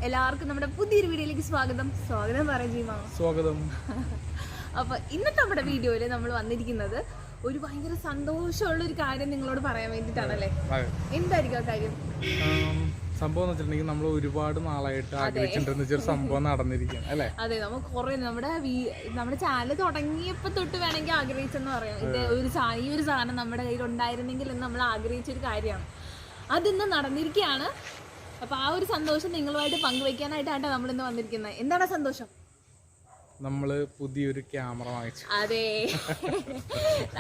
എല്ലാവർക്കും നമ്മുടെ പുതിയൊരു വീഡിയോയിലേക്ക് സ്വാഗതം. സ്വാഗതം പറ ജീമ. സ്വാഗതം. അപ്പൊ ഇന്നത്തെ നമ്മുടെ വീഡിയോയിൽ നമ്മൾ വന്നിരിക്കുന്നത് ഒരു ഭയങ്കര സന്തോഷമുള്ള ഒരു കാര്യം നിങ്ങളോട് പറയാൻ വേണ്ടിയിട്ടാണല്ലേ. എന്തായിരിക്കും ആ കാര്യം? സംഭവം എന്ന് വെച്ചിട്ടുണ്ടെങ്കിൽ നമ്മൾ ഒരുപാട് നാളായിട്ട് ആഗ്രഹിച്ചിട്ടുണ്ടെന്ന് വെച്ചൊരു സംഭവം നടന്നിരിക്കുകയാണ് അല്ലേ? അതെ, നമുക്ക് കുറെ നമ്മുടെ ചാനൽ തുടങ്ങിയപ്പോ തൊട്ട് വേണമെങ്കിൽ ആഗ്രഹിച്ചെന്ന് പറയാം. ഇത് ഈ ഒരു സാധനം നമ്മുടെ കയ്യിൽ ഉണ്ടായിരുന്നെങ്കിൽ എന്ന് നമ്മൾ ആഗ്രഹിച്ചൊരു കാര്യമാണ്. അതിന്ന് നടന്നിരിക്കുകയാണ്. അപ്പൊ ആ ഒരു സന്തോഷം നിങ്ങളുമായിട്ട് പങ്കുവെക്കാനായിട്ടാണ് നമ്മളിന്ന് വന്നിരിക്കുന്നത്. എന്താണ് സന്തോഷം? നമ്മള് പുതിയൊരു ക്യാമറ വാങ്ങിച്ചു. അതെ,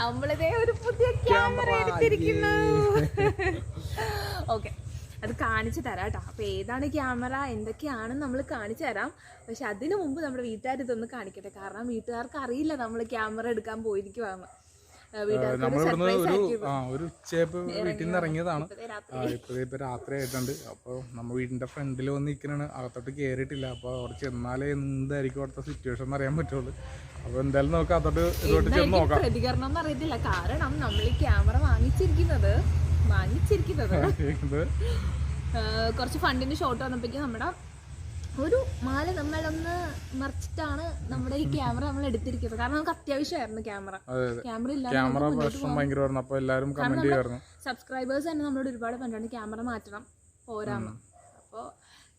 നമ്മളിതേ ഒരു പുതിയ ക്യാമറ എടുത്തിരിക്കുന്നു. ഓക്കെ, അത് കാണിച്ചു തരാം കേട്ടോ. അപ്പൊ ഏതാണ് ക്യാമറ, എന്തൊക്കെയാണെന്ന് നമ്മൾ കാണിച്ചു തരാം. പക്ഷെ അതിനു മുമ്പ് നമ്മുടെ വീട്ടുകാർ ഇതൊന്ന് കാണിക്കട്ടെ. കാരണം വീട്ടുകാർക്ക് അറിയില്ല നമ്മൾ ക്യാമറ എടുക്കാൻ പോയിരിക്കുവാന്ന്. നമ്മളിവിടുന്ന് ഒരു ഉച്ചയപ്പോ വീട്ടിൽ നിന്ന് ഇറങ്ങിയതാണ്. ഇപ്പൊ രാത്രി ആയിട്ടുണ്ട്. അപ്പൊ നമ്മ വീടിന്റെ ഫ്രണ്ടിൽ വന്ന് നിൽക്കണാണ്. അകത്തോട്ട് കയറിയിട്ടില്ല. അപ്പൊ അവിടെ ചെന്നാലേ എന്തായിരിക്കും അവിടുത്തെ സിറ്റുവേഷൻ എന്ന് അറിയാൻ പറ്റുള്ളൂ. അപ്പൊ എന്തായാലും നമുക്ക് അകത്തോട്ട് ഇതോട്ട് ചെന്ന് നോക്കാം. പ്രതികരണം ഒന്നും അറിയത്തില്ല. കാരണം നമ്മൾ ഈ ക്യാമറ വാങ്ങിച്ചിരിക്കുന്നത് കുറച്ച് ഫണ്ടിന്റെ ഷോട്ട് വന്നപ്പോഴേക്കും നമ്മുടെ ഒരു മാല നമ്മളൊന്ന് മറിച്ചിട്ടാണ് നമ്മുടെ ഈ ക്യാമറ നമ്മൾ എടുത്തിരിക്കുന്നത്. കാരണം നമുക്ക് അത്യാവശ്യമായിരുന്നു ക്യാമറ ഇല്ലാതെ. സബ്സ്ക്രൈബേഴ്സ് തന്നെ നമ്മളോട് ഒരുപാട് പറഞ്ഞിട്ടുണ്ട് ക്യാമറ മാറ്റണം, പോരാന്ന്. അപ്പൊ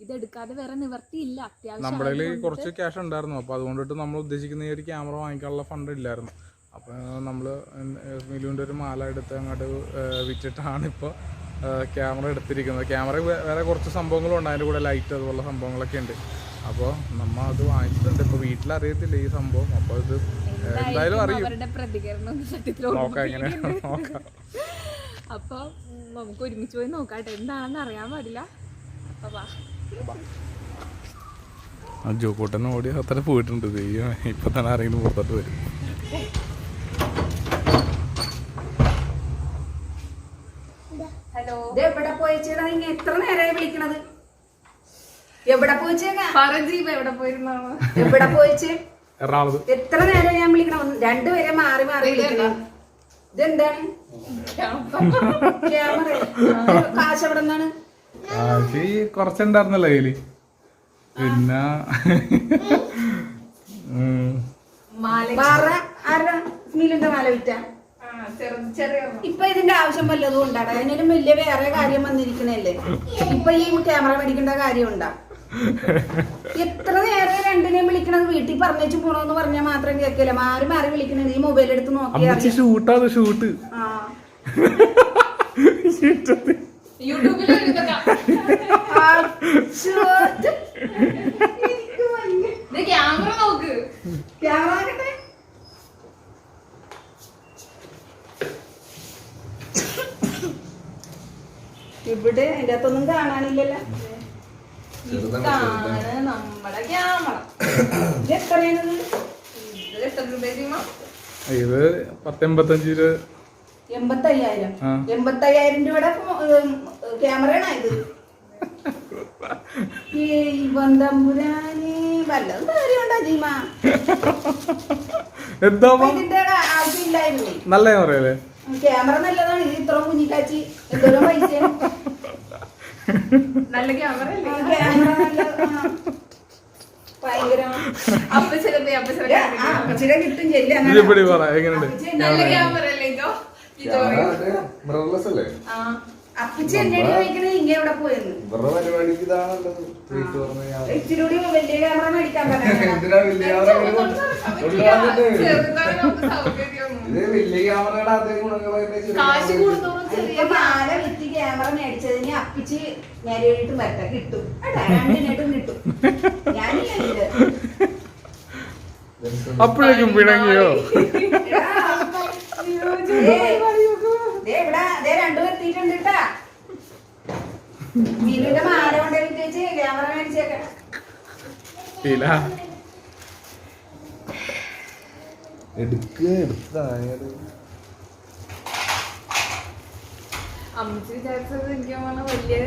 ഇതെടുക്കാതെ വേറെ നിവർത്തിയില്ല. അത്യാവശ്യം നമ്മുടെ കുറച്ച് ക്യാഷ് ഉണ്ടായിരുന്നു. അപ്പൊ അതുകൊണ്ടിട്ട് നമ്മൾ ഉദ്ദേശിക്കുന്ന ഈ ഒരു ക്യാമറ വാങ്ങിക്കാനുള്ള ഫണ്ട് ഇല്ലായിരുന്നു. അപ്പൊ നമ്മള് മിലുവിന്റെ ഒരു മാല എടുത്ത് അങ്ങോട്ട് വിറ്റിട്ടാണ് ഇപ്പൊ ക്യാമറ എടുത്തിരിക്കുന്നത്. ക്യാമറ വേറെ കുറച്ച് സംഭവങ്ങളുണ്ട്, അതിൻ്റെ കൂടെ ലൈറ്റ് അതുപോലുള്ള സംഭവങ്ങളൊക്കെ ഉണ്ട്. അപ്പോൾ നമ്മൾ അത് വാങ്ങിച്ചിട്ടുണ്ട്. ഇപ്പോൾ വീട്ടിലറിയത്തില്ല ഈ സംഭവം. അപ്പോൾ ഇത് എന്തായാലും അറിയും. നോക്കാം, എങ്ങനെ നോക്കാം. അപ്പോൾ നമുക്ക് ഒരുമിച്ച് പോയി നോക്കാട്ടെ, എന്താണെന്ന് അറിയാൻ പാടില്ല. ജോക്കൂട്ടൻ ഓടി അത്ര പോയിട്ടുണ്ട്. ഇപ്പൊ തന്നെ ആരെങ്കിലും പുറത്തോട്ട് വരും. എവിടെ പോയിച്ചേടാ? എത്ര നേരമായി വിളിക്കണത്? എവിടെ പോയിച്ചേക്കാ? എവിടെ പോയിച്ച്? എറണാകുളത്ത്. എത്ര നേരം ഞാൻ വിളിക്കണം? രണ്ടുപേരെ മാറി മാറി വിളിക്കണം. ഇതെന്താണ്? ക്യാമറ. കാശ് എവിടെ നിന്നാണ്? കുറച്ചുണ്ടായിരുന്നല്ലോ കയ്യില്. പിന്നെ മിലിന്റെ മാല വിറ്റ ഇപ്പൊ ഇതിന്റെ ആവശ്യം വല്ലതും ഉണ്ടാടാ? അതിനൊരു വലിയ വേറെ കാര്യം വന്നിരിക്കണല്ലേ. ഇപ്പൊ ഈ ക്യാമറ മേടിക്കേണ്ട കാര്യം ഉണ്ടാ? എത്ര നേരം രണ്ടിനെയും വിളിക്കണത്? വീട്ടിൽ പറഞ്ഞേച്ചു പോണോന്ന് പറഞ്ഞാൽ മാത്രം കേൾക്കില്ല. മാറി മാറി വിളിക്കണത്. ഈ മൊബൈൽ എടുത്ത് നോക്കിയാൽ ഷൂട്ട് ക്യാമറ നോക്ക്. ക്യാമറ നോക്കട്ടെ. ഇവിടെ അതിന്റെ അകത്തൊന്നും കാണാനില്ലല്ലോ. ഇതാണ് നമ്മുടെ ക്യാമറ. ഇത് എത്രയാണത്? എത്ര രൂപ? ഇത് 85 രൂപ. 85,000. 85,000 രൂപയുടെ ക്യാമറയാണോ ഇത്? വല്ലതും കാര്യമുണ്ടോ ജീമ? ഇതിന്റെ ആവശ്യമില്ലായിരുന്നേ. നല്ല ക്യാമറയല്ലേ? ക്യാമറ നല്ലതാണ്. ഇത് ഇത്ര കുഞ്ഞിക്കാച്ചി എന്തോരം പൈസ. നല്ല ക്യാമറ ഭയങ്കര അപ്പച്ചിടെ കിട്ടും. അപ്പച്ചി എന്നോട് ചോദിക്കണേ ഇങ്ങനെ എവിടെ പോയെന്ന്. ഇച്ചിരി കൂടി വലിയ ക്യാമറ മേടിക്കാൻ മാല വിറ്റ് ക്യാമറ മേടിച്ചതിന് അപ്പിച്ച് നേരിട്ട് വരട്ടെ. കിട്ടും, രണ്ടിനായിട്ടും കിട്ടും. ഞാനില്ല അപ്പോഴേക്കും പിണങ്ങിയോ? രണ്ടു എത്തിയിട്ടുണ്ട് കേട്ടാ. മീനുന്റെ മാല കൊണ്ട് വിറ്റേച്ച് ക്യാമറ മേടിച്ചേക്കാം. അമ്മച്ചി വിചാരിച്ചത് എനിക്ക് വലിയ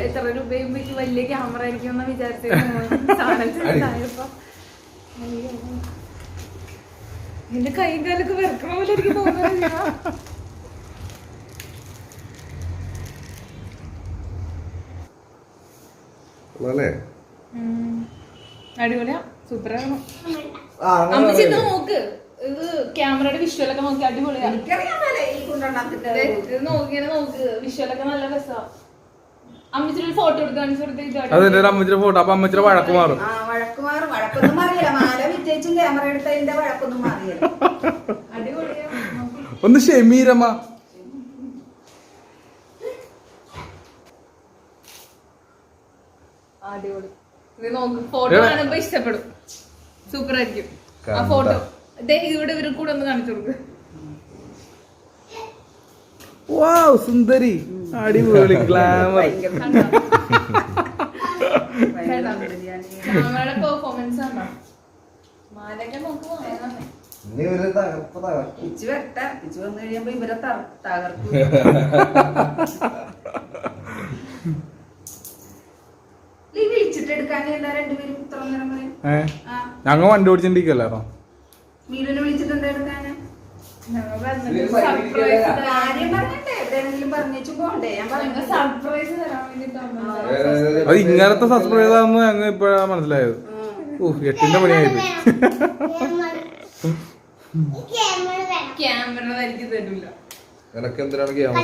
എത്ര രൂപയും വലിയ ക്യാമറ ആയിരിക്കും വിചാരിച്ചപ്പോ എന്റെ കൈയും കാലൊക്കെ വെറുക്കണ പോലെ എനിക്ക് തോന്നുന്നില്ല. അടിപൊളിയാ, സൂപ്പറാണ്. അമ്മച്ചി ഇത് നോക്ക്, ഇത് ക്യാമറയുടെ വിഷ്വലൊക്കെ നോക്കി അടിപൊളിയാ. ഇത് നോക്കിയാണ് നോക്ക്, വിഷ്വലൊക്കെ നല്ല രസമാണ്. അമ്മച്ചിയുടെ ഒരു ഫോട്ടോ എടുത്ത് കാണിച്ചു കൊടുത്ത് അതെ അമ്മച്ചിയുടെ ഫോട്ടോ. അപ്പൊ അമ്മച്ചിയുടെ വഴക്ക് മാറും. വഴക്കൊന്നും മാറിയില്ല. മാല വിജയിച്ചും ക്യാമറ എടുത്തതിന്റെ വഴക്കൊന്നും മാറിയില്ല. അടിപൊളിയാ. ഒന്ന് ഷെമീരമ്മ. അടിപൊളി. ഇത് നോക്ക്, ഫോട്ടോ കാണുമ്പോ ഇഷ്ടപ്പെടും, സൂപ്പർ ആയിരിക്കും ആ ഫോട്ടോ. ഇവിടെ ഇവർ കൂടെ ഒന്ന് കാണിച്ചു കൊടുക്ക്. വാവ്, സുന്ദരി, അടിപൊളി, ഗ്ലാമർ. ഞങ്ങളുടെ പെർഫോമൻസ് ആണോ? മാലൊക്കെ നോക്കുമ്പോ പിച്ച് വരട്ടെ. പിച്ച് വന്നു കഴിയുമ്പോ ഇവരെ തകർക്കും. വിളിച്ചിട്ട് എടുക്കാൻ രണ്ടുപേരും ഇത്ര നേരം പറയും. ഞങ്ങൾ വണ്ടി ഓടിച്ചിട്ടിരിക്കല്ലോ. മീലിനെ വിളിച്ചിട്ട് എന്താ എടുക്കാന്? കാര്യം പറഞ്ഞിട്ടേ എവിടെയെങ്കിലും പറഞ്ഞേച്ചു പോണ്ടേ? ഞാൻ പറഞ്ഞു സർപ്രൈസ് തരാൻ വേണ്ടിട്ടാണ്. അത് ഇങ്ങനത്തെ സർപ്രൈസ് ആണെന്ന് ഞങ്ങൾ ഇപ്പഴാ മനസ്സിലായത്. 8ന്റെ പണിയായിപ്പോയി. ക്യാമറ എനിക്ക് തരൂല. എനക്ക് എന്തിനാണ് ക്യാമറ?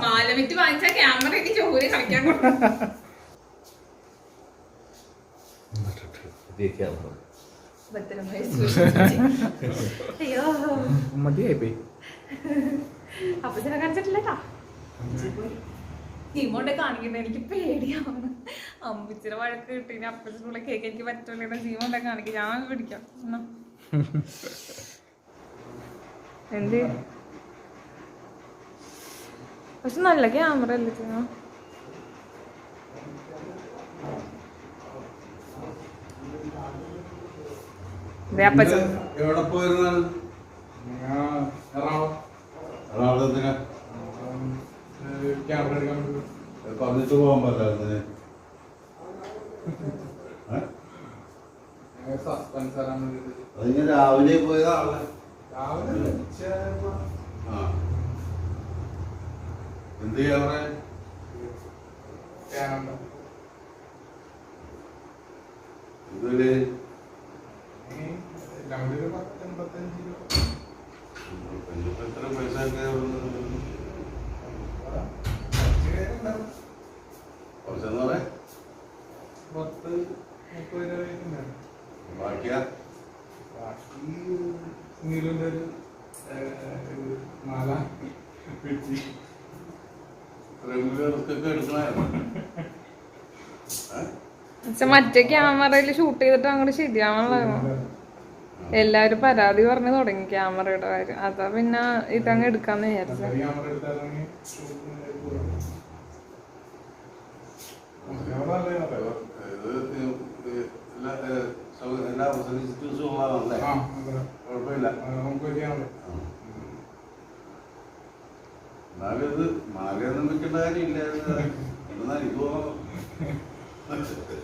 മാലമിറ്റ് വാങ്ങിച്ച ക്യാമറ എനിക്ക് ജോലി കളിക്കാൻ അയ്യോ മതിയായിപ്പോയി. അപ്പച്ചനെ കാണിച്ചിട്ടില്ലേട്ടാ. സീമോണ്ടെ കാണിക്കണ്ട, എനിക്ക് പേടിയാണ്. അമ്മച്ചിയുടെ വഴക്ക് കിട്ടി അപ്പച്ചനുള്ള കേക്ക് എനിക്ക് പറ്റില്ല. സീമോണ്ടെ കാണിക്കും, ഞാൻ പിടിക്കാം. എന്ത് പക്ഷെ നല്ല ക്യാമറ അല്ലേ ചെയ്യുന്ന. അപ്പച്ചൻ എവിടെ പോയിരുന്നാണ്? പറഞ്ഞിട്ട് പോകാൻ പറ്റായിരുന്നു. അതിന് രാവിലെ പോയതാണ്. എന്ത് ക്യാമറ? ഇതൊരു എത്ര പൈസ കുറച്ചെന്ന് പറയാ. ബാക്കിയാ മാല മറ്റേ ക്യാമറയിൽ ഷൂട്ട് ചെയ്തിട്ട് അങ്ങോട്ട് ശരിയാവണല്ലോ. എല്ലാരും പരാതി പറഞ്ഞു തുടങ്ങി ക്യാമറയുടെ കാര്യം. അതാ പിന്നെ ഇതങ്ങ് എടുക്കാന്ന് വിചാരിച്ചു. കുഴപ്പമില്ല. എന്നാലും ഇത് മാലയൊന്നും വെക്കേണ്ട കാര്യമില്ല. എന്നാ എനിക്ക് തോന്നുന്നു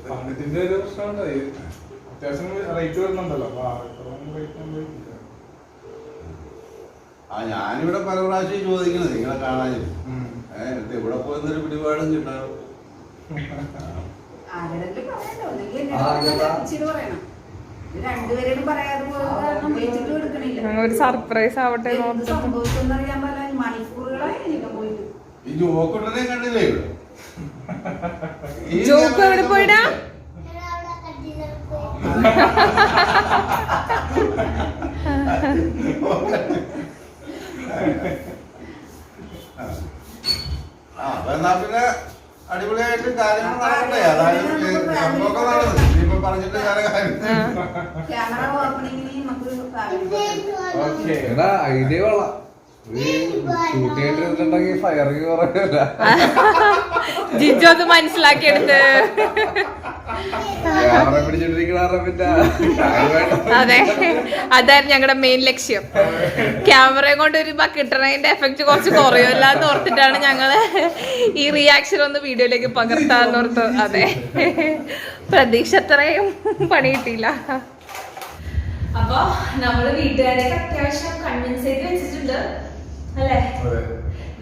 പണത്തിന്റെ ഒരു പ്രശ്നമുണ്ട്. അത്യാവശ്യം റേറ്റ് വരുന്നുണ്ടല്ലോ. ഞാനിവിടെ പല പ്രാവശ്യം ചോദിക്കുന്നത് നിങ്ങളെ കാണാൻ. ഇവിടെ പോയെന്നൊരു പിടിപാടും കിട്ടാറ്. രണ്ടുപേരും പറയാതെ എടുക്കണില്ല. ഒരു സർപ്രൈസ് ആവട്ടെ. സംഭവിച്ചെന്നറിയാൻ പല മണിക്കൂറുകളായി എനിക്ക് പോയിട്ട്. ഈ ജോക്കുണ്ടനെ കണ്ടില്ലേ? ജോക്ക് എവിടെ പോയിടാ? എന്നാ പിന്നെ അടിപൊളിയായിട്ട് കാര്യങ്ങൾ നടക്കട്ടെ. അതായത് സംഭവമൊക്കെ നടന്നു. ഇനിയിപ്പോ പറഞ്ഞിട്ട് കാര്യം ക്യാമറ ഓപ്പണിങ്ങിന് നമുക്ക് ഐഡിയ കൊള്ളാം. ഷൂട്ട് ചെയ്തിട്ടുണ്ടെങ്കിൽ ഫയറിങ് കുറവില്ല. ജിജു അത് മനസ്സിലാക്കിയെടുത്ത്. ക്യാമറ പിടിച്ചിട്ടിരിക്കണ അതെ, അതായിരുന്നു ഞങ്ങളുടെ മെയിൻ ലക്ഷ്യം. ക്യാമറയും കൊണ്ട് ഒരു കിട്ടണതിന്റെ എഫക്ട് കുറച്ച് കുറയുമല്ല എന്ന് ഓർത്തിട്ടാണ് ഞങ്ങള് ഈ റിയാക്ഷൻ ഒന്ന് വീഡിയോയിലേക്ക് പകർത്താന്ന് ഓർത്ത്. അതെ, പ്രതീക്ഷ അത്രയും പണി കിട്ടിയില്ല. അപ്പൊ നമ്മള് വീട്ടുകാരെയൊക്കെ അത്യാവശ്യം കൺവിൻസ് ചെയ്ത് വെച്ചിട്ടുണ്ട് അല്ലേ?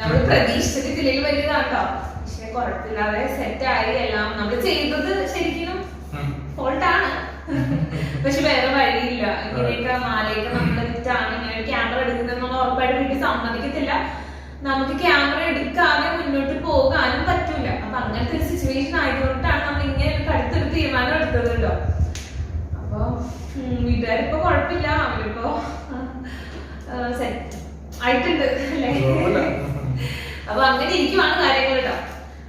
നമ്മള് പ്രതീക്ഷിച്ചതിൽ വലിയതാട്ടോ. പക്ഷെ കുഴപ്പമില്ലാതെ സെറ്റായി എല്ലാം. നമ്മൾ ചെയ്തത് ശരിക്കും ഫോൾട്ടാണ്, പക്ഷെ വേറെ വഴിയില്ല. ഇങ്ങനെയൊക്കെ മാലയൊക്കെ നമ്മൾ വിറ്റാണ് ഇങ്ങനെ ക്യാമറ എടുക്കുന്നതെന്നുള്ള ഉറപ്പായിട്ട് വീട്ടിൽ സമ്മതിക്കത്തില്ല. നമുക്ക് ക്യാമറ എടുക്കാതെ മുന്നോട്ട് പോകാനും പറ്റൂല. അപ്പൊ അങ്ങനത്തെ ഒരു സിറ്റുവേഷൻ ആയതുകൊണ്ടാണ് നമ്മൾ ഇങ്ങനെ ഒരു കടുത്തൊരു തീരുമാനം എടുത്തത് കേട്ടോ. അപ്പൊ വീട്ടുകാരിപ്പോ കുഴപ്പമില്ല, അവരിപ്പോ സെറ്റ് ആയിട്ടുണ്ട് അല്ലേ. അപ്പൊ അങ്ങനെ ഇരിക്കുവാണ് കാര്യങ്ങൾ കേട്ടോ.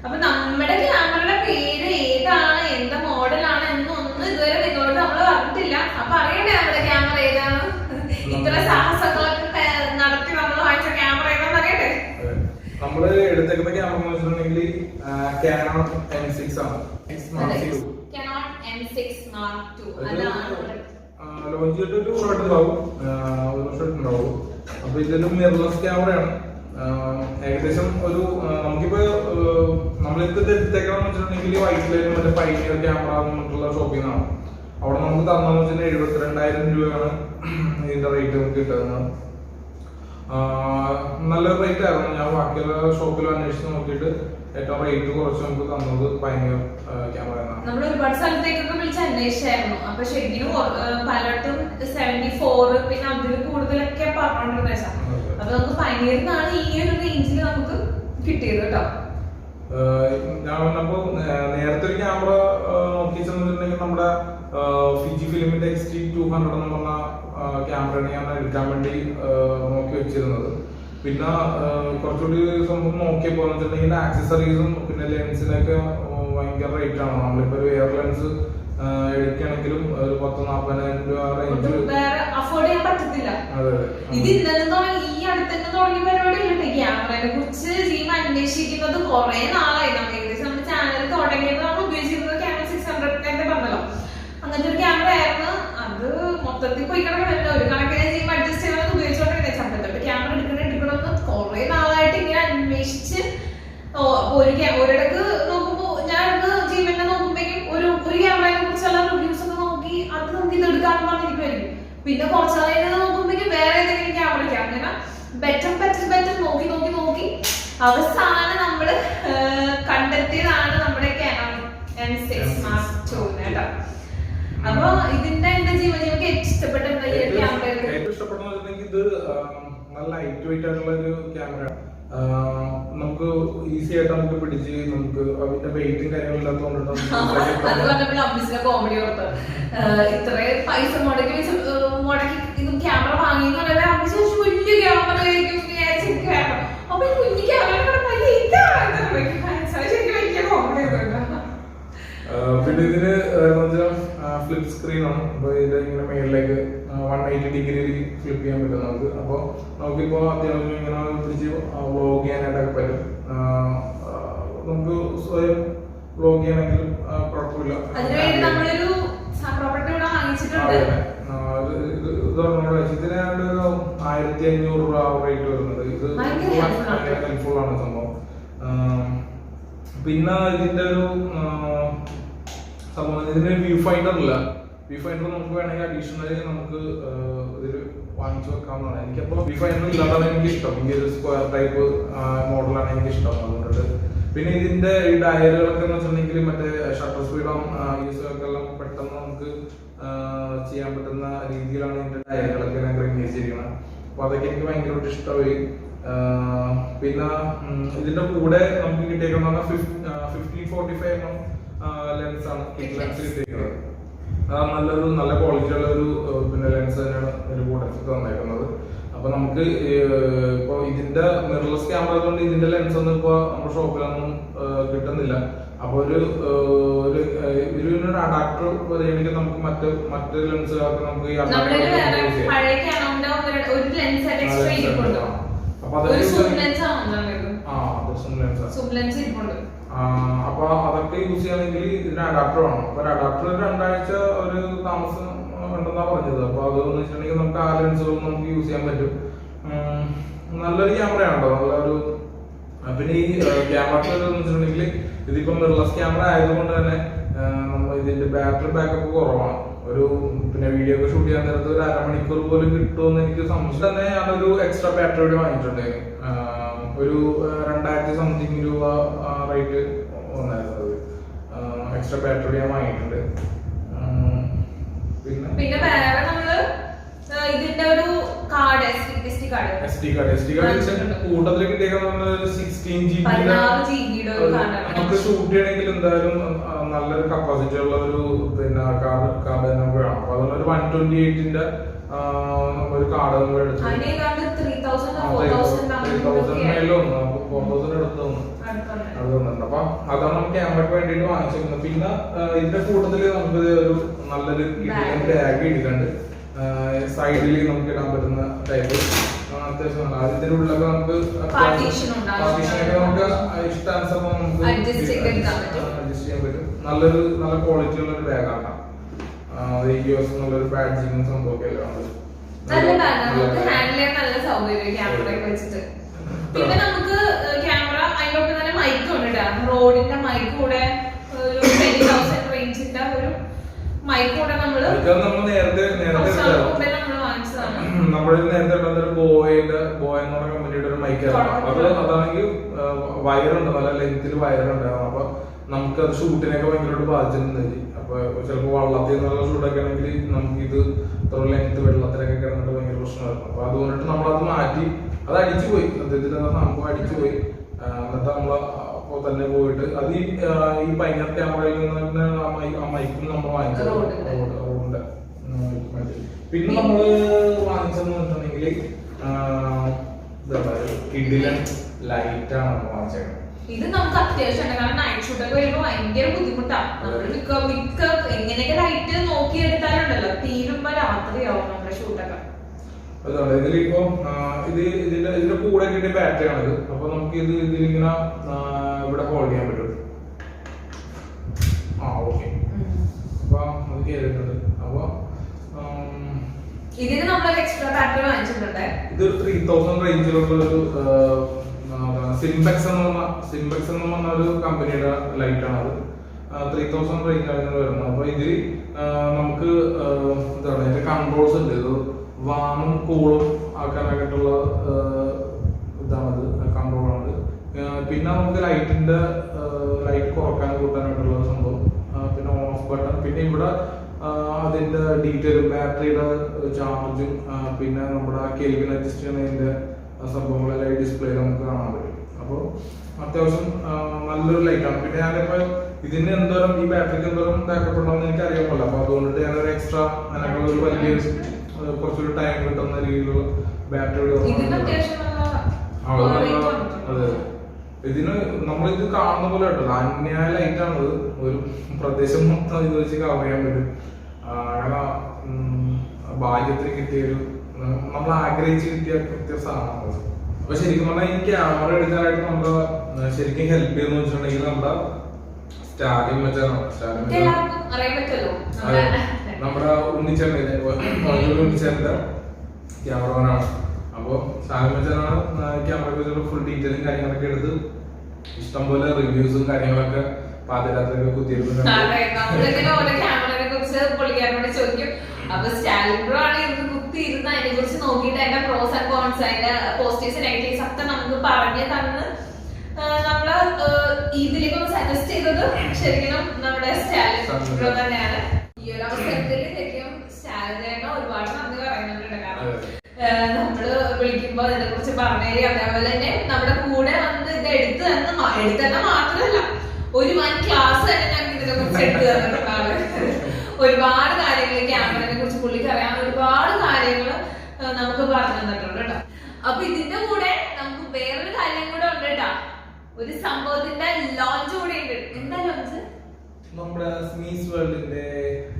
അപ്പൊ നമ്മുടെ ക്യാമറയുടെ പേര് ഏതാണ്, എന്താ മോഡലാണ് എന്നൊന്നും ഇതുവരെ നിങ്ങളോട് നമ്മൾ പറഞ്ഞിട്ടില്ല. അപ്പൊ അറിയണ്ടേ നമ്മുടെ ക്യാമറ ഏതാണ്, ഇത്ര സാഹസങ്ങളൊക്കെ നടത്തി നമ്മൾ വാങ്ങിച്ച ക്യാമറ ഏതാന്ന് അറിയട്ടെ. നമ്മള് എടുത്തേക്കുന്ന ക്യാമറ എന്ന് വെച്ചിട്ടുണ്ടെങ്കിൽ Canon M6 ആണ്. Canon M6 Mark II അതാണ് ലോഞ്ച് ചെയ്തിട്ട് ഒരു വർഷം ഉണ്ടാവും. അപ്പൊ ഇതൊരു മിറർലെസ് ക്യാമറയാണ്. ഏകദേശം ഒരു നമുക്കിപ്പോ നമ്മളിത് എടുത്തേക്കാന്ന് വെച്ചിട്ടുണ്ടെങ്കിൽ വൈറ്റ് ലൈൻ മറ്റേ പൈനിയർ ക്യാമറ എന്നിട്ടുള്ള ഷോപ്പിൽ നിന്നാണ്. അവിടെ നമുക്ക് തന്നെന്ന് വെച്ചിട്ടുണ്ടെങ്കിൽ 72,000 രൂപയാണ് ഇതിന്റെ റേറ്റ് നമുക്ക് കിട്ടുന്നത്. നല്ലൊരു റേറ്റ് ആയിരുന്നു. ഞാൻ ബാക്കിയുള്ള ഷോപ്പിൽ അന്വേഷിച്ച് നോക്കിയിട്ട് ഏറ്റവും റേറ്റ് കുറച്ച് നമുക്ക് തന്നത് പൈനിയർ ക്യാമറ എന്നാണ്. നമ്മൾ ഒരുപാട് സ്ഥലത്തേക്കൊക്കെ വിളിച്ച് അന്വേഷിച്ചായിരുന്നു. അപ്പൊ ശരിക്കും പലർക്കും 74 പിന്നെ അതിൽ കൂടുതലൊക്കെ പറഞ്ഞോണ്ടിരുന്ന. അപ്പൊ നമുക്ക് പൈനിയറിനാണ് ഈ ഒരു റേഞ്ചിൽ നമുക്ക് കിട്ടിയത് കേട്ടോ. ഞാൻ പറഞ്ഞപ്പോ നേരത്തെ ഒരു ക്യാമറ നോക്കി ചെന്നിട്ടുണ്ടെങ്കിൽ നമ്മുടെ ഫിജി ഫിലിമിന്റെ XT200 എന്ന് പറഞ്ഞ ക്യാമറയാണ് ഞാൻ എടുക്കാൻ വേണ്ടി നോക്കി വെച്ചിരുന്നത്. പിന്നെ കുറച്ചുകൂടി സംഭവം നോക്കിയപ്പോ വെച്ചിട്ടുണ്ടെങ്കിൽ ആക്സസറീസും പിന്നെ ലെൻസിനൊക്കെ ഭയങ്കര റേറ്റ് ആണ്. നമ്മളിപ്പോ ഒരു എയർ ലെൻസ് എടുക്കുകയാണെങ്കിലും ഒരു 10,000-40,000 രൂപ റേഞ്ച് അഫോർഡ് ചെയ്യാൻ പറ്റത്തില്ല. ഇത് ഇന്നലെ തുടങ്ങി ഈ അടുത്തന്നെ തുടങ്ങിയ പരിപാടിയല്ലേ ക്യാമറയെ കുറിച്ച് ടീം അന്വേഷിക്കുന്നത് കുറെ നാളായി. നമ്മൾ ഏകദേശം നമ്മുടെ ചാനൽ തുടങ്ങിയപ്പോൾ നമ്മൾ ഉപയോഗിച്ചിരുന്നത് Canon 600 പറഞ്ഞല്ലോ, അങ്ങനത്തെ ഒരു ക്യാമറ ആയിരുന്നു. അത് മൊത്തത്തിൽ പോയി കിടക്കണല്ലോ. ഒരു കണക്കിന് ടീം അഡ്ജസ്റ്റ് ചെയ്യാൻ ഉപയോഗിച്ചോണ്ടിരുന്നത്. ചമ്പത്തൊട്ട് ക്യാമറ എടുക്കണമെന്ന് കുറെ നാളായിട്ട് ഇങ്ങനെ അന്വേഷിച്ച് ഒരിടക്ക് നോക്കുമ്പോ ഞാൻ ജീവനെ നോക്കുമ്പോഴേക്കും ഒരു ക്യാമറയെ കുറിച്ചുള്ള റിവ്യൂസ് ഒക്കെ നോക്കി അത് നമുക്ക് ഇത് എടുക്കാന്ന് പറഞ്ഞിരിക്കുമായിരിക്കും. പിന്നെ കുറച്ചാളായിട്ട് നോക്കുമ്പോഴേക്കും വേറെ ഏതെങ്കിലും ക്യാമറയ്ക്ക് അങ്ങനെ ബെറ്റർ നോക്കി അവസാനം നമ്മള് കണ്ടെത്തിയതാണ് നമ്മുടെ Canon M6 Mark II കേട്ടോ. അപ്പൊ ഇതിന്റെ എന്റെ ജീവനക്ക് ഏറ്റവും ഇഷ്ടപ്പെട്ട ക്യാമറ ഇത് നല്ല ലൈറ്റ് വെയിറ്റ് ആയിട്ടുള്ള ഒരു ക്യാമറ. നമുക്ക് ഈസി ആയിട്ട് നമുക്ക് പിടിച്ച് നമുക്ക് അതിന്റെ വെയിറ്റും കാര്യങ്ങളില്ലാത്തതുകൊണ്ട് കോമഡി ഓർത്ത് ഇത്രയും പൈസ മുടക്കി ക്യാമറ വാങ്ങിയെന്ന് പറഞ്ഞാൽ അമ്മ വലിയ ക്യാമറ അപ്പൊ കുഞ്ഞു ക്യാമറ വലിയ കോമഡി. പിന്നെ ഇതിന് ഫ്ലിപ്പ് സ്ക്രീൻ ആണ്. അപ്പൊ ഇത് ഇങ്ങനെ മേളിലേക്ക് 180 ഡിഗ്രി ഫ്ലിപ്പ് ചെയ്യാൻ പറ്റും നമുക്ക്. അപ്പൊ നമുക്കിപ്പോ അത്യാവശ്യം ഇങ്ങനെ പിടിച്ച് വ്ലോഗ് ചെയ്യാനായിട്ടൊക്കെ പറ്റും. നമുക്ക് സ്വയം വ്ലോഗ് ചെയ്യണമെങ്കിലും കുഴപ്പമില്ല. ഇതിന് 1,500 രൂപ റേറ്റ് വരുന്നത്. ഇത് ഹെൽപ്ഫുൾ ആണ് സംഭവം. പിന്നെ ഇതിന്റെ ഒരു സംഭവം ഇതിന് വ്യൂ ഫൈൻഡർ ഇല്ല. വ്യൂ ഫൈൻഡർ നമുക്ക് വേണമെങ്കിൽ അഡീഷണലി നമുക്ക് ഇതിൽ വാങ്ങിച്ചു വെക്കാവുന്നതാണ്. എനിക്കപ്പോൾ വ്യൂ ഫൈൻഡർ ഇല്ലാതാണ് എനിക്കിഷ്ടം. എനിക്കൊരു സ്ക്വയർ ടൈപ്പ് മോഡലാണ് എനിക്കിഷ്ടം. അതുകൊണ്ടിട്ട് പിന്നെ ഇതിന്റെ ഈ ഡയലുകളൊക്കെ എന്ന് വെച്ചിട്ടുണ്ടെങ്കിൽ മറ്റേ ഷട്ടർ സ്പീഡും യൂസൊക്കെ എല്ലാം പെട്ടെന്ന് നമുക്ക് ചെയ്യാൻ പറ്റുന്ന രീതിയിലാണ് ഇതിന്റെ ഡയലുകളൊക്കെ ഞാൻ ക്രമീകരിച്ചിരിക്കുന്നത്. അപ്പൊ അതൊക്കെ എനിക്ക് ഭയങ്കരമായിട്ട് ഇഷ്ടമായി. പിന്നെ ഇതിന്റെ കൂടെ നമുക്ക് കിട്ടിയേക്കുന്ന 1545 ലെൻസ് ആണ് കിറ്റ് ലെൻസ് കിട്ടിയിരിക്കുന്നത്. നല്ല ക്വാളിറ്റി ഉള്ള ഒരു പിന്നെ ലെൻസ് തന്നെയാണ് ഇതിന്റെ കൂടെ തന്നേക്കുന്നത്. അപ്പൊ നമുക്ക് ഇപ്പൊ ഇതിന്റെ മിറർലെസ് ക്യാമറ കൊണ്ട് ഇതിന്റെ ലെൻസ് ഒന്നും ഇപ്പൊ നമ്മുടെ ഷോപ്പിലൊന്നും കിട്ടുന്നില്ല. അപ്പൊ ഒരു അഡാപ്റ്റർ വരികയാണെങ്കിൽ നമുക്ക് മറ്റ് ലെൻസുകളൊക്കെ നമുക്ക് അപ്പൊ അതൊക്കെ യൂസ് ചെയ്യണമെങ്കിൽ ഇതിന് അഡാപ്റ്റർ വേണം. അപ്പൊ അഡാപ്റ്റർ 2 ആഴ്ച ഒരു താമസം ഉണ്ടെന്നാ പറഞ്ഞത്. അപ്പൊ അതെന്ന് വെച്ചിട്ടുണ്ടെങ്കിൽ നമുക്ക് ആ ലെൻസുകളും നമുക്ക് യൂസ് ചെയ്യാൻ പറ്റും. നല്ലൊരു ക്യാമറയാണോ നല്ലൊരു. പിന്നെ ഈ ക്യാമറ എന്ന് വെച്ചിട്ടുണ്ടെങ്കിൽ ഇതിപ്പോ മിറർലെസ് ക്യാമറ ആയതുകൊണ്ട് തന്നെ നമ്മൾ ഇതിന്റെ ബാറ്ററി ബാക്കപ്പ് കുറവാണ്. ഒരു പിന്നെ വീഡിയോ ഒക്കെ ഷൂട്ട് ചെയ്യാൻ നേരത്ത് ഒരു അരമണിക്കൂർ പോലും കിട്ടുമെന്ന് എനിക്ക് സംശയം. തന്നെ ഞാനൊരു എക്സ്ട്രാ ബാറ്ററി വാങ്ങിയിട്ടുണ്ടായിരുന്നു. ഒരു 2,000 സംതിങ് രൂപ റേറ്റ് വന്നായിരുന്നത്. എക്സ്ട്രാ ബാറ്ററി ഞാൻ വാങ്ങിയിട്ടുണ്ട്. പിന്നെ വേറെ നമ്മള് ഇതിന്റെ ഒരു കാർഡ് SD കാർഡ് കൂട്ടത്തിൽ കിട്ടിയേക്കുന്ന 16 GB നമുക്ക് ഷൂട്ട് ചെയ്യണമെങ്കിൽ എന്തായാലും നല്ലൊരു കപ്പാസിറ്റി ഉള്ള ഒരു പിന്നെ കാർഡ് നമുക്ക് വേണം. അപ്പൊ അതൊരു 128ന്റെ ഒരു കാർഡ് നമ്മൾ എടുത്തു. 3000 മേലെ വന്നു, 4000 എടുത്ത് വന്നു. അത് വന്നിട്ടുണ്ട്. അപ്പൊ അതാണ് നമുക്ക് ക്യാമറയ്ക്ക് വേണ്ടിയിട്ട് വാങ്ങിച്ചിരിക്കുന്നത്. പിന്നെ ഇതിന്റെ കൂട്ടത്തില് നമുക്ക് ഒരു നല്ലൊരു ബാഗ് ഇട്ടിട്ടുണ്ട്. സൈഡിൽ നമുക്ക് ഇടാൻ പറ്റുന്ന ടൈപ്പ് അത്യാവശ്യം. അതിന്റെ ഉള്ളിലൊക്കെ നമുക്ക് പാർട്ടീഷനൊക്കെ നമുക്ക് ഇഷ്ടാനുസരണം നമുക്ക് അഡ്ജസ്റ്റ് ചെയ്യാൻ പറ്റും. നല്ല ക്വാളിറ്റി ഉള്ള ഒരു ബാഗാണ്. US എന്നുള്ളൊരു ബാഡ്ജിങ്ങും സംഭവമൊക്കെ എല്ലാം ഉണ്ട്. പിന്നെ നമുക്ക് ക്യാമറ അതിനൊക്കെ തന്നെ മൈക്ക് ഉണ്ട്. റോഡിന്റെ മൈക്ക് കൂടെ ഒരു 10,000 റേഞ്ചിന്റെ ഒരു മൈക്ക് കൂടെ നമ്മള് നേരത്തെ ബോയ് എന്ന് പറഞ്ഞ കമ്പനിയുടെ ഒരു മൈക്കായിരുന്നു. അതാണെങ്കിൽ വയറുണ്ട്, നല്ല ലെങ്ത്തിൽ വയറുണ്ടായിരുന്നു. അപ്പൊ നമുക്ക് അത് ഷൂട്ടിനൊക്കെ ഭയങ്കരമായിട്ട് ബാധിച്ചിട്ടുണ്ട്. അപ്പൊ ചിലപ്പോൾ വള്ളത്തിൽ നിന്നുള്ള ഷൂട്ടൊക്കെ ആണെങ്കിൽ നമുക്ക് ഇത് ഇത്ര ലെങ്ത് വെള്ളത്തിലൊക്കെ കിടന്നിട്ട് ഭയങ്കര പ്രശ്നമായിരുന്നു. അപ്പൊ അതുകൊണ്ടിട്ട് നമ്മളത് മാറ്റി, അത് അടിച്ചു പോയി. സത്യത്തിൽ സംഭവം അടിച്ചു പോയി. എന്നിട്ട് നമ്മള് തന്നെ പോയിട്ട് അത് ഈ പൈനർ ക്യാമറയിൽ നിന്ന് ആ മൈക്കും നമ്മൾ വാങ്ങിച്ചത്. പിന്നെ നമ്മള് വാങ്ങിച്ചെന്ന് വെച്ചിട്ടുണ്ടെങ്കിൽ കിഡിലൻ ലൈറ്റാണ് നമ്മൾ വാങ്ങിച്ചത്. ഇത് നമുക്ക് അത്യാവശ്യമാണ്. കാരണം നൈറ്റ് ഷൂട്ടൊക്കെ വരുമ്പോ ഭയങ്കര ബുദ്ധിമുട്ടാണ്. നമ്മൾ മിക്ക എങ്ങനെയൊക്കെ ലൈറ്റ് നോക്കിയെടുത്താലുണ്ടല്ലോ തീരുമ്പോ രാത്രിയാവും നമ്മുടെ ഷൂട്ടൊക്കെ. അതാണ് ഇതിലിപ്പോ ഇതിന്റെ കൂടെ കിട്ടിയ ബാറ്ററി ആണിത്. അപ്പൊ നമുക്ക് ഇതിലിങ്ങനെ ഇവിടെ ഹോൾഡ് ചെയ്യാൻ പറ്റും. ഓക്കെ. അപ്പൊ അത് കേറിയിട്ടുണ്ട്. അപ്പൊ ഇതിന് നമ്മൾ എക്സ്ട്രാ ബാറ്ററി വാങ്ങിച്ചിട്ടുണ്ട്. ഇത് 3000 റേഞ്ചിലുള്ള ഒരു സിംപെക്സ് എന്ന് പറഞ്ഞ ഒരു കമ്പനിയുടെ ലൈറ്റ് ആണ്. അത് 3000 റേഞ്ചാണ് വരുന്നത്. അപ്പൊ ഇതിൽ നമുക്ക് എന്താണ് ഇതിന്റെ കൺട്രോൾസ് ഉണ്ട്. ഇത് വാമും കൂളും ആക്കാനായിട്ടുള്ള ഇതാണത്, കൺട്രോളാണ്. പിന്നെ നമുക്ക് ലൈറ്റ് കുറക്കാൻ കൂട്ടാനായിട്ടുള്ള സംഭവം. പിന്നെ ഓഫ് ബട്ടൺ. പിന്നെ ഇവിടെ അതിന്റെ ഡീറ്റെയിലും ബാറ്ററിയുടെ ചാർജും പിന്നെ നമ്മുടെ കെൽവിൻ അഡ്ജസ്റ്റ് ചെയ്യുന്നതിന്റെ സംഭവങ്ങളെല്ലാം ഡിസ്പ്ലേയിൽ നമുക്ക് കാണാൻ പറ്റും. അപ്പോൾ അത്യാവശ്യം നല്ലൊരു ലൈറ്റാണ്. പിന്നെ ഞാനിപ്പോ ഇതിന് എന്തോരം ഈ ബാറ്ററിക്ക് എന്തോരം ബാക്കപ്പ് ഉണ്ടോന്ന് എനിക്ക് അറിയാൻ പറ്റില്ല. അപ്പൊ അതുകൊണ്ടിട്ട് ഞാനൊരു എക്സ്ട്രാ അതിനുള്ള ഒരു വലിയ കുറച്ചൊരു ടൈം കിട്ടുന്ന രീതിയിലുള്ള ബാറ്ററി. അതെ, ഇതിന് നമ്മളിത് കാണുന്ന പോലെ കേട്ടോ അന്യായ ലൈറ്റാണത്. ഒരു പ്രദേശം മൊത്തം ഇത് വെച്ച് കവർ ചെയ്യാൻ പറ്റും. ഭാഗ്യത്തിന് കിട്ടിയൊരു നമ്മൾ ആഗ്രഹിച്ച് കിട്ടിയ സാധനമാണ്. അപ്പൊ ശരിക്കും പറഞ്ഞാൽ ഈ ക്യാമറ എടുക്കാനായിട്ട് നമ്മള് ശരിക്കും ഹെൽപ്പ് ചെയ്യുന്ന വെച്ചിട്ടുണ്ടെങ്കിൽ നമ്മുടെ സ്റ്റാലിൻ മച്ചാനാണ്. നമ്മുടെ ഉണ്ണിച്ചേട്ടന്റെ ക്യാമറമാനാണ്. അപ്പൊ സ്റ്റാലിൻ മച്ചാനാണ് ക്യാമറയെ കുറിച്ചുള്ള ഫുൾ ഡീറ്റെയിലും കാര്യങ്ങളൊക്കെ എടുത്ത് ഇഷ്ടംപോലെ റിവ്യൂസും കാര്യങ്ങളൊക്കെ പാതിരാത്രിയൊക്കെ കുത്തിയിരുന്നുണ്ട്. അപ്പൊ സ്റ്റാലിൻ ബ്രോ ആണ് ഇത് കുത്തിയിരുന്ന് അതിനെ കുറിച്ച് നോക്കിയിട്ട് അതിന്റെ പ്രോസ് ആൻഡ് കോൺസ് അതിന്റെ പോസിറ്റീവ്സ് നെഗറ്റീവ്സ് ഒക്കെ നമുക്ക് പറഞ്ഞു തന്ന് നമ്മള് ഇതിലേക്ക് ഒന്ന് സജസ്റ്റ് ചെയ്തത് ശരിക്കും നമ്മുടെ സ്റ്റാലിൻ ബ്രോ തന്നെയാണ്. ഈ ഒരു അവസരത്തിൽ ശരിക്കും സ്റ്റാലിനെ ഒരുപാട് നന്ദി പറയുന്നുണ്ട്. കാരണം നമ്മള് വിളിക്കുമ്പോ ഇതിനെ കുറിച്ച് പറഞ്ഞു അതേപോലെ തന്നെ നമ്മുടെ കൂടെ വന്ന് ഇത് എടുത്തു തന്നെ മാത്രമല്ല ഒരു വൻ ക്ലാസ് തന്നെ ഞങ്ങൾക്ക് ഇതിനെ കുറിച്ച് എടുത്തു തന്നിട്ടുണ്ട് ആള്. ഒരുപാട് കാര്യങ്ങൾ ക്യാമറയെ കുറിച്ച് പുള്ളിക്ക് അറിയാൻ ഒരുപാട് കാര്യങ്ങൾ നമുക്ക് പറഞ്ഞു തന്നിട്ടുണ്ട് കേട്ടോ. അപ്പൊ ഇതിന്റെ കൂടെ നമുക്ക് വേറൊരു കാര്യം കൂടെ ഉണ്ട് കേട്ടോ. ഒരു സംഭവത്തിന്റെ ലോഞ്ച് കൂടെ ഉണ്ട്. എന്താ ലോഞ്ച്? നമ്മുടെ സ്മീസ് വേൾഡിന്റെ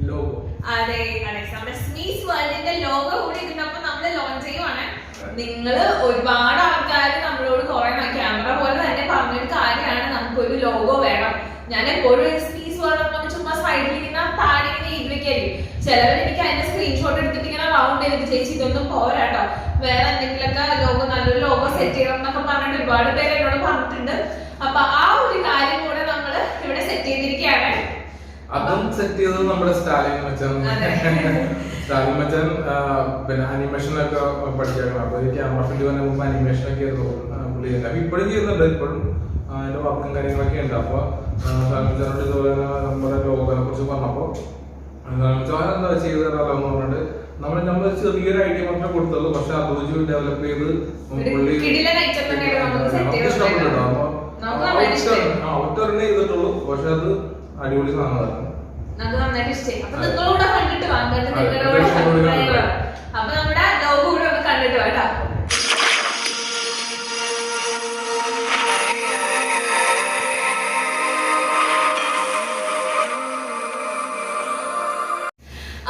ലോഗോ. അതെ, നമ്മുടെ സ്മീസ് വേൾഡിന്റെ ലോഗോ കൂടി ഇതിനൊപ്പം നമ്മൾ ലോഞ്ച് ചെയ്യുവാണ്. നിങ്ങള് ഒരുപാട് ആൾക്കാർ നമ്മളോട് കുറെ ക്യാമറ പോലെ തന്നെ പറഞ്ഞൊരു കാര്യമാണ് നമുക്കൊരു ലോഗോ വേണം. ഞാൻ എപ്പോഴും സ്മീസ് വേൾഡ് ചുമ്മാ സൈഡിൽ ഇങ്ങനെ താഴെ ഇങ്ങനെ ഇരിക്കായിരിക്കും. ചിലവർ എനിക്ക് അതിന്റെ സ്ക്രീൻഷോട്ട് എടുത്തിട്ട് ഇങ്ങനെ റൗണ്ട് ചെയ്തിട്ട് ചേച്ചി ഇതൊന്നും പോരാട്ടോ, വേറെ എന്തെങ്കിലുമൊക്കെ ലോഗോ നല്ലൊരു ലോഗോ സെറ്റ് ചെയ്യണം എന്നൊക്കെ പറഞ്ഞിട്ട് ഒരുപാട് പേര് എന്നോട് പറഞ്ഞിട്ടുണ്ട്. അപ്പൊ ആ ഒരു കാര്യം കൂടെ നമ്മള് ഇവിടെ സെറ്റ് ചെയ്തിരിക്കുകയാണ്. അതും സെറ്റ് ചെയ്തത് നമ്മുടെ സ്റ്റാലിൻ മച്ചാൻ. സ്റ്റാലിൻ മച്ചാൻ പിന്നെ അനിമേഷനൊക്കെ പഠിച്ചായിരുന്നു. അപ്പൊ ക്യാമറ ഫീൽഡ് വന്ന മുമ്പ് അനിമേഷനൊക്കെ പുള്ളി ചെയ്യുന്നത്. അപ്പൊ ഇപ്പോഴും ചെയ്യുന്നുണ്ട്. ഇപ്പോഴും അതിന്റെ വർക്കും കാര്യങ്ങളൊക്കെ ഉണ്ട്. അപ്പൊ സാമിച്ചാനോട് ഇതുപോലെ നമ്മുടെ ലോഗോനെ കുറിച്ച് പറഞ്ഞപ്പോ എന്താ ചെയ്ത് തരാമെന്ന് പറഞ്ഞിട്ട് നമ്മൾ ചെറിയൊരു ഐഡിയ മാത്രമേ കൊടുത്തുള്ളൂ. പക്ഷെ അത് വെച്ച് ഡെവലപ്പ് ചെയ്ത് ഇഷ്ടപ്പെട്ടിട്ടോ. ഒറ്റൊരെണ്ണേ ചെയ്തിട്ടുള്ളൂ. പക്ഷെ അത് അടിപൊളി സാധനമായിരുന്നു. അപ്പൊ നമ്മുടെ ലോഗോ കൂടെ ഒന്ന് കണ്ടിട്ട് വേട്ടാ.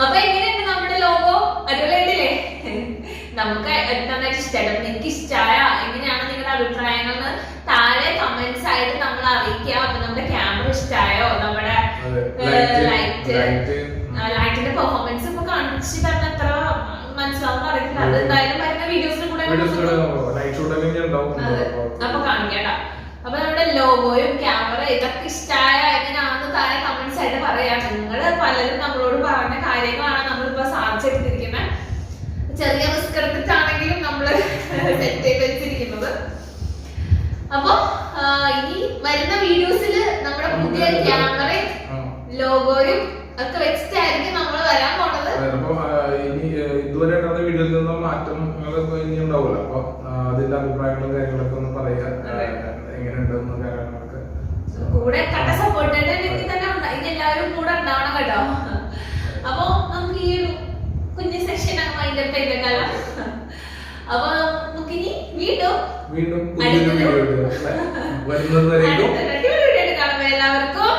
അപ്പൊ എങ്ങനെയുണ്ട് നമ്മുടെ ലോഗോ? അടിപൊളിയായിട്ടില്ലേ? നമുക്ക് നന്നായിട്ട് ഇഷ്ടമായിട്ട് നിങ്ങൾക്ക് ഇഷ്ടമായ എങ്ങനെയാണ് നിങ്ങളുടെ അഭിപ്രായങ്ങൾ താഴെ കമന്റ്സ് ആയിട്ട് നമ്മൾ അറിയിക്കുക. അപ്പൊ നമ്മുടെ ക്യാമറ ഇഷ്ടമായോ, നമ്മുടെ ലൈറ്റിന്റെ പെർഫോമൻസ് ഇപ്പൊ കാണിച്ചു തന്നെ എത്ര മനസ്സിലാവുന്ന അറിയില്ല. അത് എന്തായാലും വരുന്ന വീഡിയോസിൽ കൂടെ അപ്പൊ കാണിക്കട്ടോ. അപ്പൊ നമ്മുടെ ലോഗോയും ക്യാമറ ഇതൊക്കെ ഇഷ്ടമായ എങ്ങനെയാണെന്ന് താഴെ കമന്റ്സ് ആയിട്ട് പറയാം. നിങ്ങൾ പലരും നമ്മളോട് പറഞ്ഞ കാര്യങ്ങളാണ് നമ്മളിപ്പോ സാധിച്ചെടുത്തിരിക്കുന്നത്. ചെറിയ റിസ്ക് എടുത്തിട്ടാണെങ്കിലും നമ്മള് സെറ്റ് ചെയ്ത് വെച്ചിരിക്കുന്നത്. അപ്പൊ ഇനി വരുന്ന വീഡിയോസിൽ നമ്മുടെ പുതിയ ക്യാമറയും ലോഗോയും ഒക്കെ വെച്ചിട്ടായിരിക്കും നമ്മൾ വരാൻ പോണത്. ഇനി ഇതുവരെ വീഡിയോയിൽ നിന്ന് മാറ്റം ഇനി ഉണ്ടാവില്ല. അപ്പൊ അതിന്റെ അഭിപ്രായങ്ങളും കാര്യങ്ങളൊക്കെ ഒന്ന് പറയാ, എങ്ങനെയുണ്ടെന്ന് കാര്യങ്ങളൊക്കെ. കൂടെ കട്ട സപ്പോർട്ടേഡ് തന്നെ ഇനി എല്ലാവരും കൂടെ ഉണ്ടാവണം കേട്ടോ. അപ്പൊ നമുക്ക് ഈ ഒരു കുഞ്ഞു സെക്ഷൻ അതിന്റെ പേരൊക്കെ. അപ്പൊ നമുക്കിനി വീണ്ടും വരുന്നത് കാണുമ്പോ എല്ലാവർക്കും